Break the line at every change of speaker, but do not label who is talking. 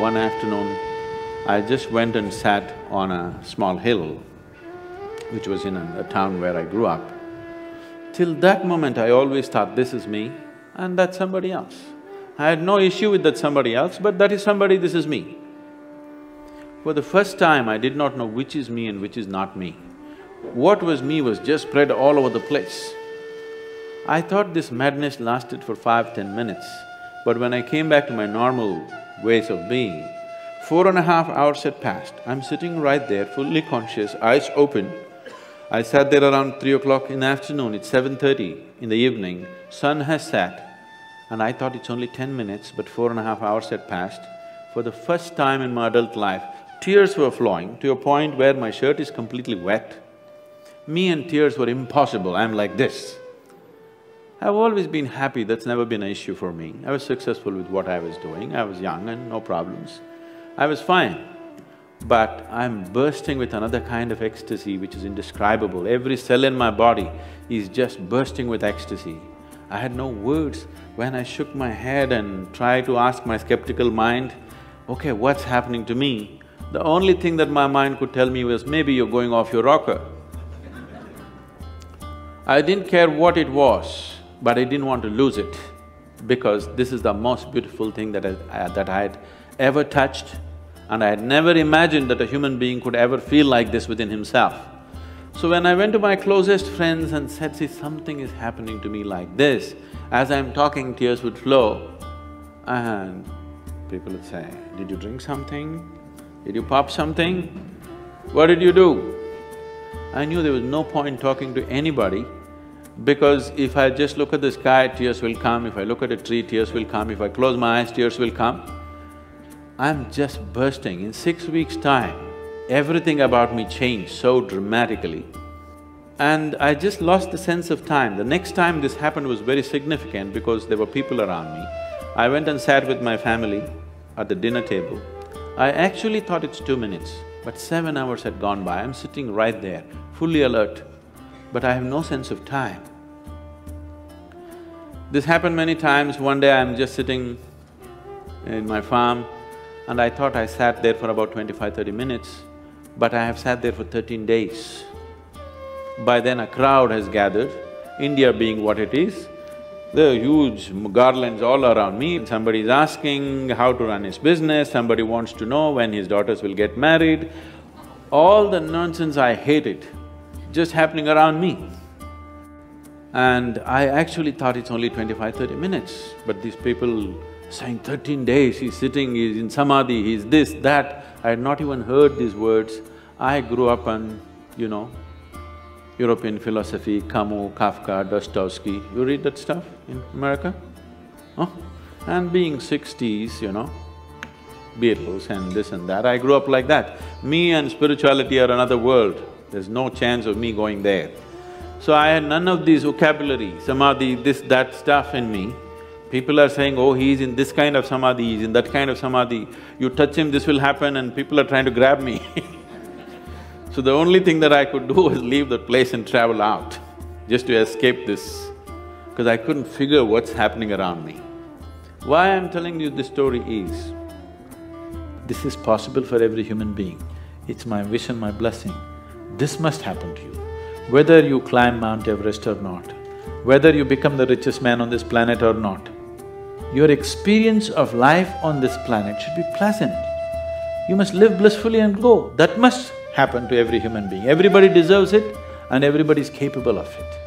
one afternoon, I just went and sat on a small hill, which was in a town where I grew up. Till that moment, I always thought, this is me and that's somebody else. I had no issue with that somebody else, but that is somebody, this is me. For the first time, I did not know which is me and which is not me. What was me was just spread all over the place. I thought this madness lasted for 5–10 minutes, but when I came back to my normal ways of being, 4.5 hours had passed. I'm sitting right there, fully conscious, eyes open. I sat there around 3 o'clock in the afternoon, it's 7:30 in the evening, sun has set, and I thought it's only 10 minutes, but 4.5 hours had passed. For the first time in my adult life, tears were flowing to a point where my shirt is completely wet. Me and tears were impossible, I'm like this. I've always been happy, that's never been an issue for me. I was successful with what I was doing, I was young and no problems. I was fine. But I'm bursting with another kind of ecstasy which is indescribable. Every cell in my body is just bursting with ecstasy. I had no words. When I shook my head and tried to ask my skeptical mind, okay, what's happening to me? The only thing that my mind could tell me was, maybe you're going off your rocker. I didn't care what it was, but I didn't want to lose it, because this is the most beautiful thing that I had ever touched, and I had never imagined that a human being could ever feel like this within himself. So when I went to my closest friends and said, see, something is happening to me like this, as I'm talking, tears would flow, and people would say, did you drink something? Did you pop something? What did you do? I knew there was no point talking to anybody, because if I just look at the sky, tears will come, if I look at a tree, tears will come, if I close my eyes, tears will come. I'm just bursting. In 6 weeks' time, everything about me changed so dramatically. And I just lost the sense of time. The next time this happened was very significant because there were people around me. I went and sat with my family at the dinner table. I actually thought it's 2 minutes, but 7 hours had gone by. I'm sitting right there, fully alert, but I have no sense of time. This happened many times. One day I'm just sitting in my farm, and I thought I sat there for about 25–30 minutes, but I have sat there for 13 days. By then a crowd has gathered, India being what it is, there are huge garlands all around me. Somebody is asking how to run his business, somebody wants to know when his daughters will get married. All the nonsense I hated just happening around me. And I actually thought it's only 25–30 minutes, but these people saying 13 days, he's sitting, he's in samadhi, he's this, that. I had not even heard these words. I grew up on, European philosophy, Camus, Kafka, Dostoevsky. You read that stuff in America? Huh? And being 60s, Beatles and this and that, I grew up like that. Me and spirituality are another world, there's no chance of me going there. So I had none of these vocabulary, samadhi, this, that stuff in me. People are saying, oh, he's in this kind of samadhi, he's in that kind of samadhi, you touch him, this will happen, and people are trying to grab me. So the only thing that I could do was leave that place and travel out, just to escape this, because I couldn't figure what's happening around me. Why I'm telling you this story is, this is possible for every human being. It's my wish and my blessing. This must happen to you. Whether you climb Mount Everest or not, whether you become the richest man on this planet or not, your experience of life on this planet should be pleasant. You must live blissfully and go. That must happen to every human being. Everybody deserves it and everybody is capable of it.